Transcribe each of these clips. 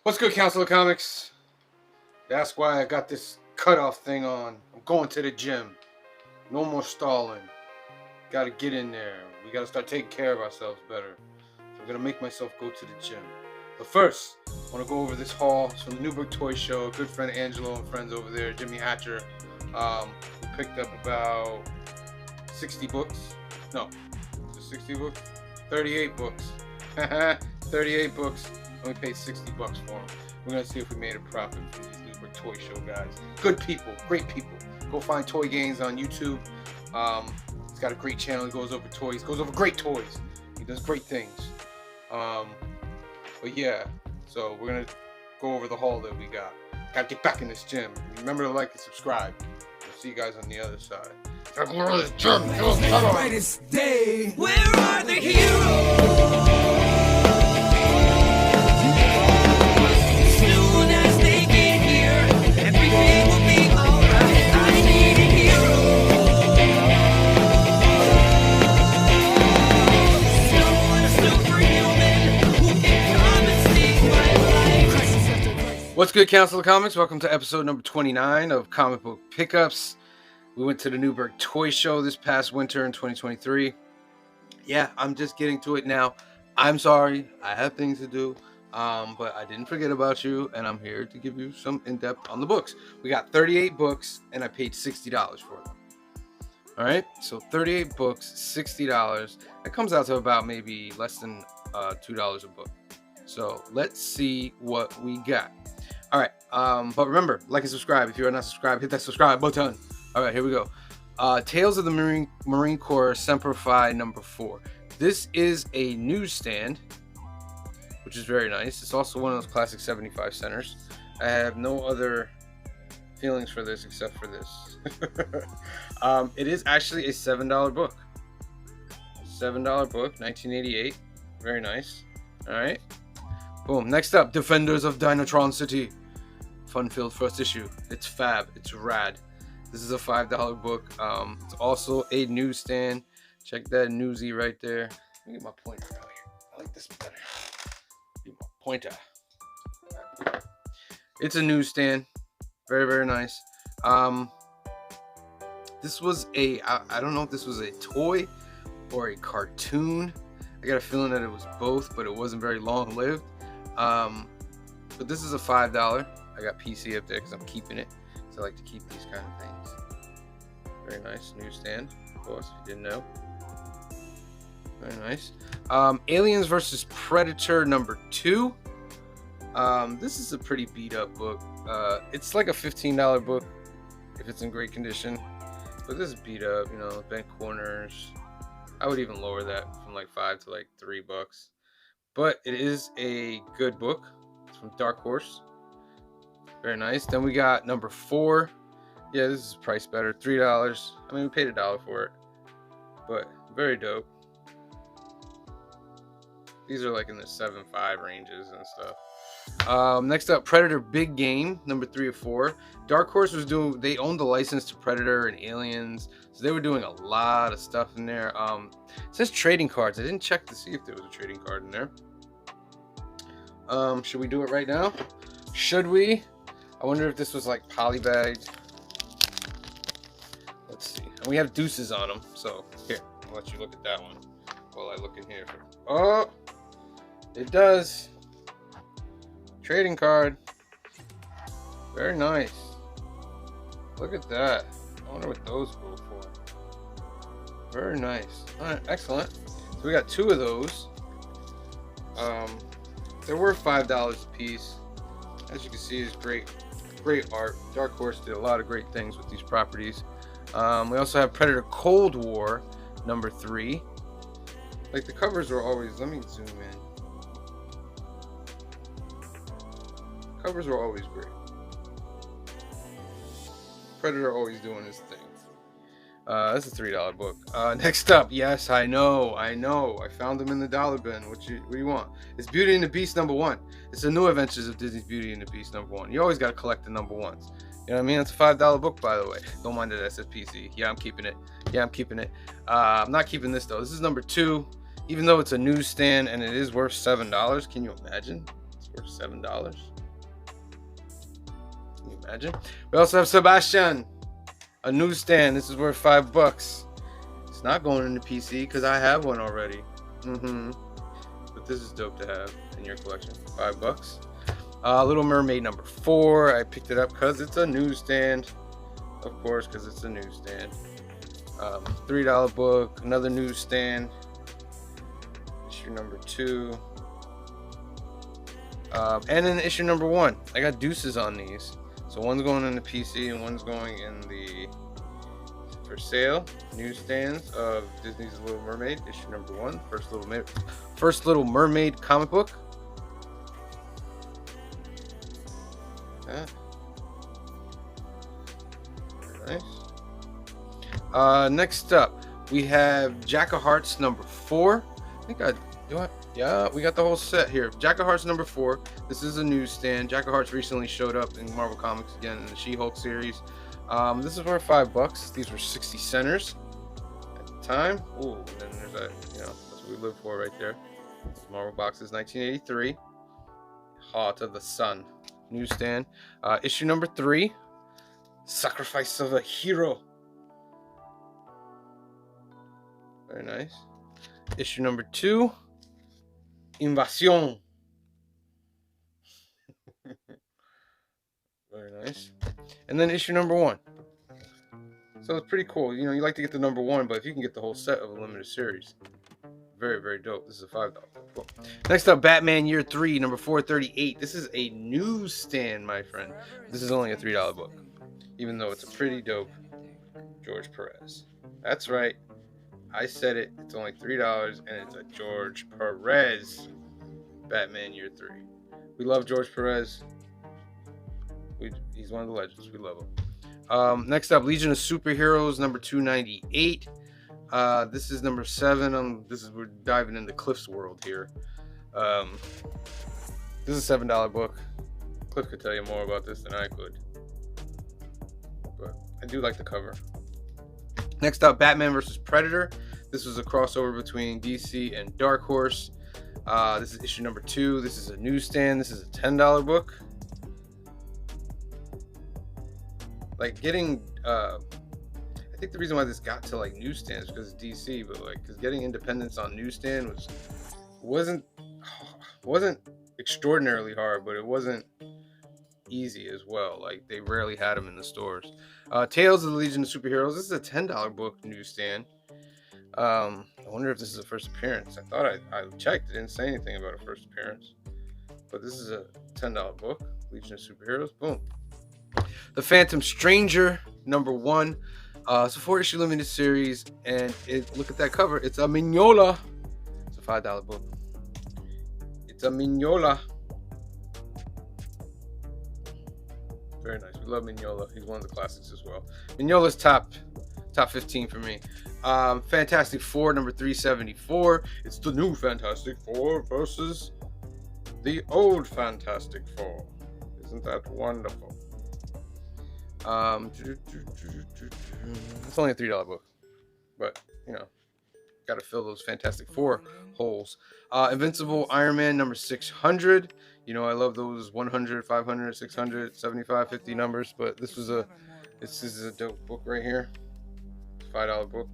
What's good, Council of Comics? That's why I got this cutoff thing on. I'm going to the gym. No more stalling. Gotta get in there. We gotta start taking care of ourselves better. So I'm gonna make myself go to the gym. But first, I wanna go over this haul. It's from the Newburgh Toy Show. Good friend Angelo and friends over there, Jimmy Hatcher. We picked up about 60 books. No, is it 60 books? 38 books. 38 books. Only paid $60 for them. We're gonna see if we made a profit from these Newburgh Toy Show guys. Good people, great people. Go find Toy Gains on YouTube. He's got a great channel. He goes over toys, goes over great toys. He does great things. But yeah, so we're gonna go over the haul that we got. Gotta get back in this gym. Remember to like and subscribe. We'll see you guys on the other side. Gotta go to this gym. Brightest day. Where are the heroes? What's good, Council of Comics? Welcome to episode number 29 of Comic Book Pickups. We went to the Newburgh Toy Show this past winter in 2023. Yeah, I'm just getting to it now. I'm sorry, I have things to do, but I didn't forget about you, and I'm here to give you some in-depth on the books. We got 38 books, and I paid $60 for them. All right, so 38 books, $60. That comes out to about maybe less than $2 a book. So let's see what we got. All right, but remember, like and subscribe. If you are not subscribed, hit that subscribe button. All right, here we go. Tales of the Marine Corps Semper Fi number 4. This is a newsstand, which is very nice. It's also one of those classic 75 centers. I have no other feelings for this except for this. It is actually a $7 book. $7 book, 1988. Very nice. All right. Boom. Next up, Defenders of Dinotron City. Fun-filled first issue. It's fab. It's rad. This is a $5 book. It's also a newsstand. Check that newsy right there. Let me get my pointer out here. I like this better. Get my pointer. It's a newsstand. Very, very nice. This was a, I don't know if this was a toy or a cartoon. I got a feeling that it was both, but it wasn't very long-lived. But this is a $5. I got PC up there because I'm keeping it. So I like to keep these kind of things. Very nice newsstand, of course, if you didn't know. Very nice. Aliens vs. Predator number 2. This is a pretty beat up book. It's like a $15 book if it's in great condition. But this is beat up, you know, bent corners. I would even lower that from like $5 to like $3. But it is a good book. It's from Dark Horse. Very nice. Then we got number 4. Yeah, this is priced better. $3. I mean, we paid $1 for it. But very dope. These are like in the 7.5 ranges and stuff. Next up, Predator Big Game, number 3 or 4. Dark Horse was doing, they owned the license to Predator and Aliens. So they were doing a lot of stuff in there. It says trading cards. I didn't check to see if there was a trading card in there. Should we do it right now? Should we? I wonder if this was like polybagged. Let's see. And we have deuces on them. So here, I'll let you look at that one while I look in here. Oh, it does. Trading card. Very nice. Look at that. I wonder what those go for. Very nice. Alright, excellent. So we got 2 of those. They're worth $5 a piece. As you can see, it's great art. Dark Horse did a lot of great things with these properties. We also have Predator Cold War number 3. Like the covers were always, let me zoom in. Covers were always great. Predator always doing his thing. That's a $3 book. Next up, yes, I know. I found them in the dollar bin. What do you want? It's Beauty and the Beast number 1. It's the new adventures of Disney's Beauty and the Beast number 1. You always got to collect the number 1s. You know what I mean? It's a $5 book, by the way. Don't mind that says PC. Yeah, I'm keeping it. I'm not keeping this though. This is number 2. Even though it's a newsstand and it is worth $7, can you imagine? It's worth $7. Can you imagine? We also have Sebastian, a newsstand. This is worth $5. It's not going into PC because I have one already. But this is dope to have in your collection. $5. Little Mermaid number 4. I picked it up because it's a newsstand. Of course, because it's a newsstand. $3 book. Another newsstand. Issue number 2. And then issue number 1. I got deuces on these. So one's going in the PC and one's going in the for sale newsstands of Disney's Little Mermaid, issue number 1. First Little Mermaid comic book. Very nice. Next up, we have Jack of Hearts number 4. Yeah, we got the whole set here. Jack of Hearts number 4. This is a newsstand. Jack of Hearts recently showed up in Marvel Comics again in the She-Hulk series. This is worth $5. These were 60 centers at the time. Ooh, and then there's that, that's what we live for right there. Marvel Boxes 1983. Heart of the Sun newsstand. Issue number 3. Sacrifice of a Hero. Very nice. Issue number 2. Invasion. Very nice. And then issue number 1. So it's pretty cool. You like to get the number 1, but if you can get the whole set of a limited series, very, very dope. This is a $5 book. Next up, Batman Year 3, number 438. This is a newsstand, my friend. This is only a $3 book, even though it's a pretty dope George Perez. That's right. I said it. It's only $3, and it's a George Perez Batman Year 3. We love George Perez. He's one of the legends. We love him. Next up, Legion of Superheroes number 298. This is number 7. We're diving into Cliff's world here. This is a $7 book. Cliff could tell you more about this than I could, but I do like the cover. Next up, Batman vs. Predator. This was a crossover between DC and Dark Horse. This is issue number 2. This is a newsstand. This is a $10 book. Like getting, I think the reason why this got to like newsstands is because of DC, but because getting independence on newsstand wasn't extraordinarily hard, but it wasn't easy as well. Like they rarely had them in the stores. Tales of the Legion of Superheroes. This is a $10 book newsstand. I wonder if this is a first appearance. I thought I checked. It didn't say anything about a first appearance, but this is a $10 book. Legion of Superheroes. Boom. The Phantom Stranger number 1. It's a 4-issue limited series, and look at that cover. It's a Mignola. It's a $5 book. It's a Mignola. Very nice. We love Mignola. He's one of the classics as well. Mignola's top 15 for me. Fantastic Four number 374. It's the new Fantastic Four versus the old Fantastic Four. Isn't that wonderful? It's only a $3 book, but gotta fill those Fantastic Four holes. Invincible Iron Man number 600. I love those 100, 500, 600, 75, 50 numbers, but this is a dope book right here. $5 book.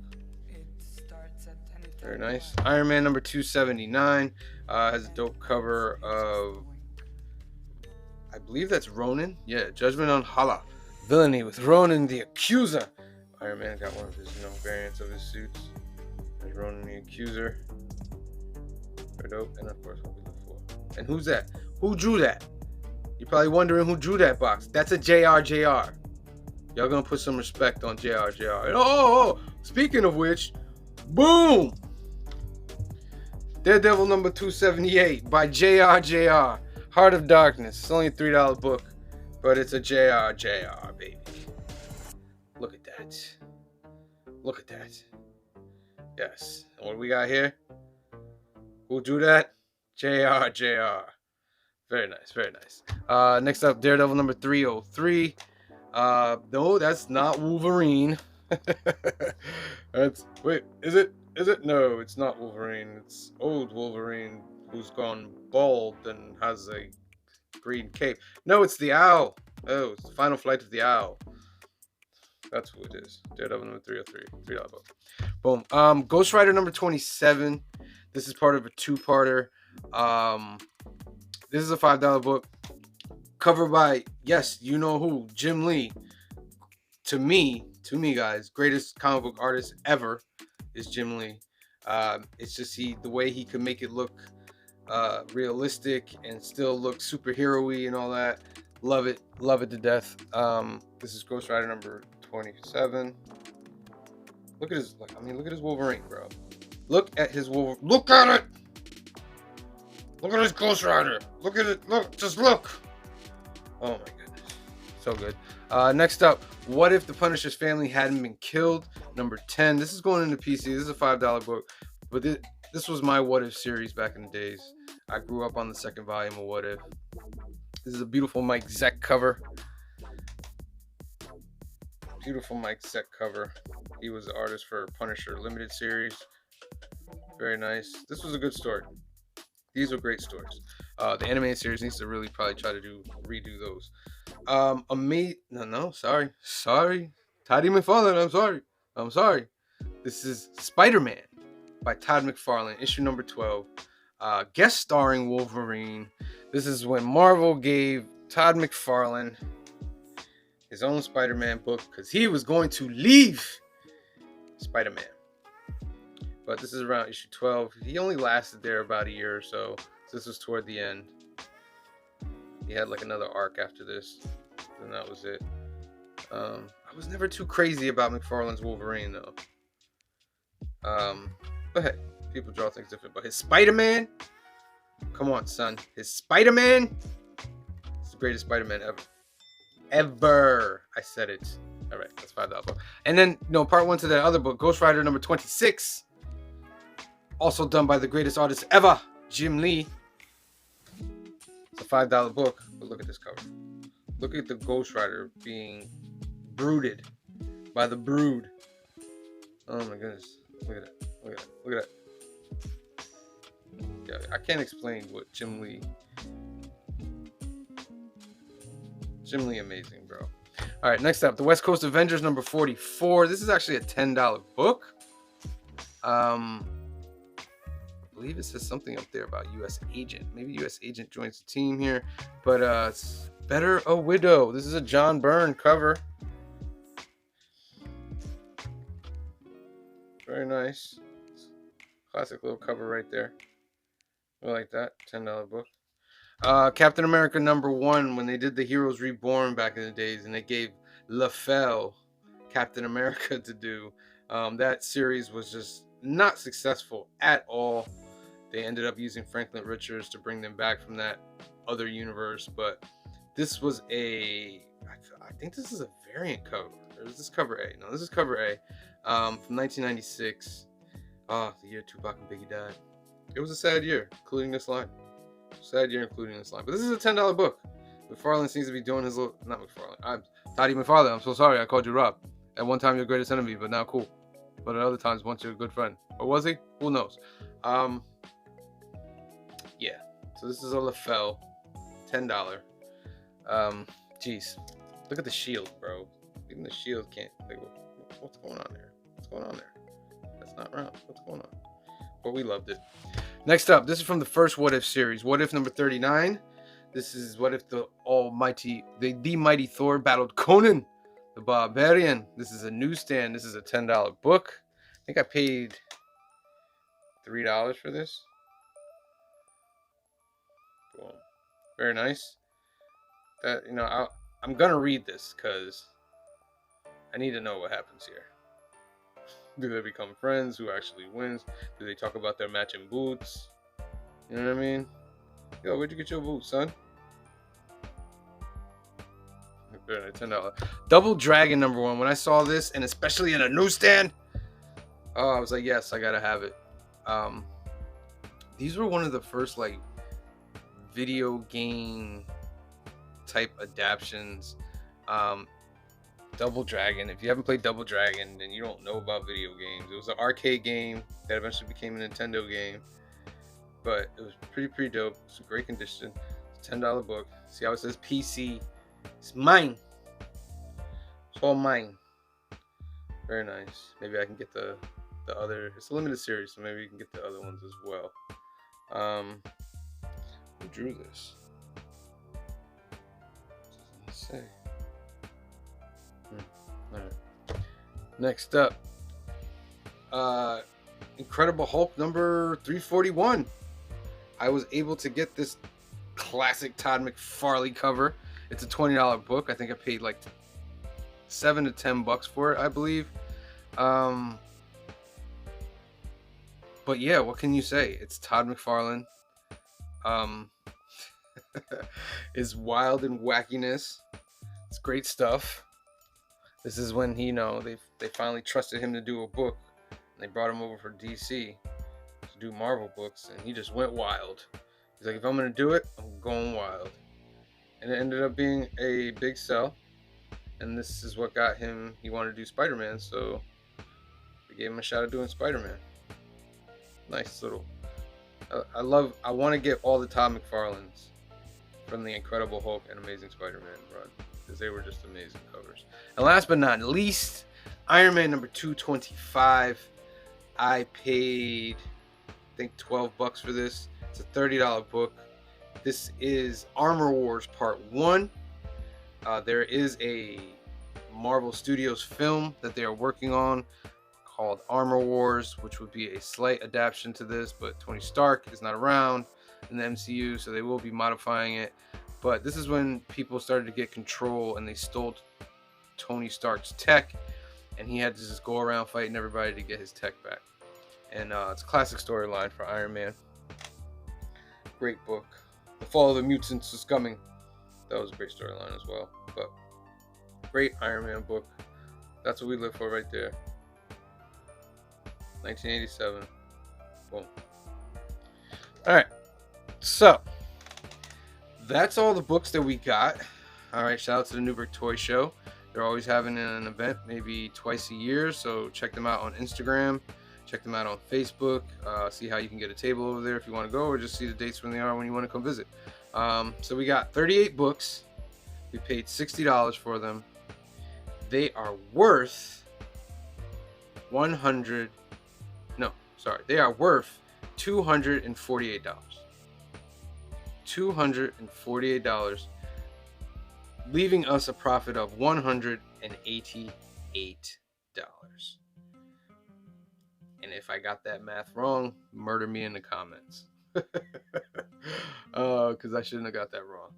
Very nice. Iron Man number 279 has a dope cover of, I believe that's Ronin. Yeah, Judgment on Hala. Villainy with Ronin the Accuser. Iron Man got one of his variants of his suits. There's Ronin the Accuser. Very dope. And of course, what we look for. And who's that? Who drew that? You're probably wondering who drew that box. That's a JRJR. Y'all gonna put some respect on JRJR. And oh, speaking of which, boom! Daredevil number 278 by JRJR. Heart of Darkness. It's only a $3 book, but it's a JRJR, baby. Look at that. Look at that. Yes. And what do we got here? Who drew that? JRJR. Very nice, very nice. Next up, Daredevil number 303. No, that's not Wolverine. Wait, is it? Is it? No, it's not Wolverine. It's old Wolverine who's gone bald and has a green cape. No, it's the owl. Oh, it's the final flight of the owl. That's who it is. Daredevil number 303. $3 book. Boom. Ghost Rider number 27. This is part of a two-parter. This is a $5 book. Covered by, yes, you know who, Jim Lee. To me, guys, greatest comic book artist ever is Jim Lee. It's just the way he could make it look realistic and still look superhero-y and all that. Love it to death. This is Ghost Rider number 27. Look at his, look at his Wolverine, bro. Look at his Wolverine. Look at it. Look at his Ghost Rider. Look at it. Look, just look. Oh my goodness, so good. Next up, what if the Punisher's family hadn't been killed? Number 10. This is going into PC. This is a $5 book, but this was my What If series back in the days. I grew up on the second volume of What If. This is a beautiful Mike Zeck cover. Beautiful Mike Zeck cover. He was the artist for Punisher Limited series. Very nice. This was a good story. These are great stories. The animated series needs to really probably try to redo those. Sorry. Tidy McFarlane, I'm sorry. This is Spider-Man by Todd McFarlane, issue number 12. Guest starring Wolverine. This is when Marvel gave Todd McFarlane his own Spider-Man book because he was going to leave Spider-Man. But this is around issue 12. He only lasted there about a year or so. This was toward the end. He had like another arc after this, and that was it. I was never too crazy about McFarlane's Wolverine though. But hey, people draw things different. But his Spider-Man, come on, son. His Spider-Man is the greatest Spider-Man ever. I said it. All right, that's $5 book. And then, part one to that other book, Ghost Rider number 26, also done by the greatest artist ever, Jim Lee. It's a $5 book, but look at this cover. Look at the Ghost Rider being brooded by the Brood. Oh my goodness. Look at that. Look at that. Yeah, I can't explain what Jim Lee amazing, bro. All right, next up, the West Coast Avengers number 44. This is actually a $10 book. I believe it says something up there about U.S. Agent. Maybe U.S. Agent joins the team here. But it's Better a Widow. This is a John Byrne cover. Very nice. Classic little cover right there. I like that. $10 book. Captain America number 1, when they did the Heroes Reborn back in the days, and they gave LaFell Captain America to do. That series was just not successful at all. They ended up using Franklin Richards to bring them back from that other universe, but this was I think this is a variant cover. Or is this cover A? No, this is cover A. From 1996. The year Tupac and Biggie died. It was a sad year, including this line. Sad year, including this line. But this is a $10 book. McFarlane seems to be doing his little... Not McFarlane. I'm Toddy McFarlane. I'm so sorry I called you Rob. At one time, you're greatest enemy, but now cool. But at other times, once you're a good friend. Or was he? Who knows? Yeah. So this is a LaFell. $10. Jeez. Look at the shield, bro. Even the shield can't... Like, what's going on there? What's going on there? That's not round. What's going on? But we loved it. Next up, this is from the first What If series. What If number 39. This is what if the mighty Thor battled Conan the Barbarian. This is a newsstand. This is a $10 book. I think I paid $3 for this. Cool. Very nice. That I'm gonna read this because I need to know what happens here. Do they become friends? Who actually wins? Do they talk about their matching boots? You know what I mean? Yo, where'd you get your boots, son? $10. Double Dragon number 1. When I saw this, and especially in a newsstand, I was like, yes, I gotta have it. These were one of the first video game type adaptions. Double Dragon. If you haven't played Double Dragon, then you don't know about video games. It was an arcade game that eventually became a Nintendo game, but it was pretty dope. It's in great condition. It's $10 book. See how it says PC? It's mine. It's all mine. Very nice. Maybe I can get the other. It's a limited series, so maybe you can get the other ones as well. Who drew this? Let's see. All right. Next up, Incredible Hulk number 341. I was able to get this classic Todd McFarlane cover. It's a $20 book. I think I paid like $7 to $10 for it, I believe. But yeah, what can you say? It's Todd McFarlane. His wild and wackiness. It's great stuff. This is when they finally trusted him to do a book. And they brought him over for DC to do Marvel books, and he just went wild. He's like, if I'm gonna do it, I'm going wild. And it ended up being a big sell. And this is what got him. He wanted to do Spider-Man, so we gave him a shot at doing Spider-Man. Nice little. I want to get all the Todd McFarlanes from the Incredible Hulk and Amazing Spider-Man run, because they were just amazing covers. And last but not least, Iron Man number 225. I paid, I think, $12 for this. It's a $30 book. This is Armor Wars Part 1. There is a Marvel Studios film that they are working on called Armor Wars, which would be a slight adaptation to this, but Tony Stark is not around in the MCU, so they will be modifying it. But this is when people started to get control and they stole Tony Stark's tech, and he had to just go around fighting everybody to get his tech back. And it's a classic storyline for Iron Man. Great book. The Fall of the Mutants is coming. That was a great storyline as well. But great Iron Man book. That's what we live for right there. 1987. Boom. Alright. So, that's all the books that we got. Alright, shout out to the Newburgh Toy Show. They're always having an event maybe twice a year, so check them out on Instagram. Check them out on Facebook. See how you can get a table over there if you want to go, or just see the dates when they are when you want to come visit. So we got 38 books. We paid $60 for them. They are worth they are worth $248. $248, leaving us a profit of $188. And if I got that math wrong, murder me in the comments. Because I shouldn't have got that wrong.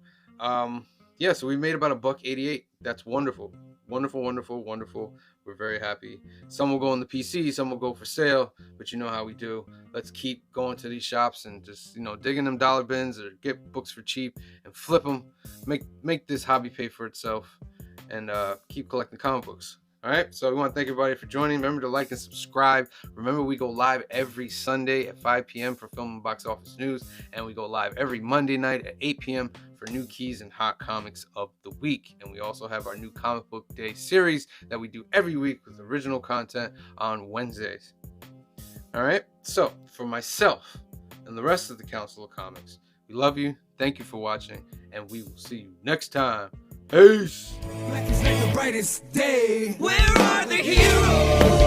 Yeah, so we made about $1.88. That's wonderful. Wonderful, wonderful, wonderful. We're very happy. Some will go on the PC, some will go for sale, but you know how we do. Let's keep going to these shops and just, digging them dollar bins or get books for cheap and flip them. Make this hobby pay for itself, and keep collecting comic books. All right, so we want to thank everybody for joining. Remember to like and subscribe. Remember, we go live every Sunday at 5 p.m. for Film and Box Office News, and we go live every Monday night at 8 p.m. for new keys and hot comics of the week. And we also have our new Comic Book Day series that we do every week with original content on Wednesdays. All right, so for myself and the rest of the Council of Comics, we love you. Thank you for watching, and we will see you next time. Peace. Black is like the brightest day. Where are the heroes?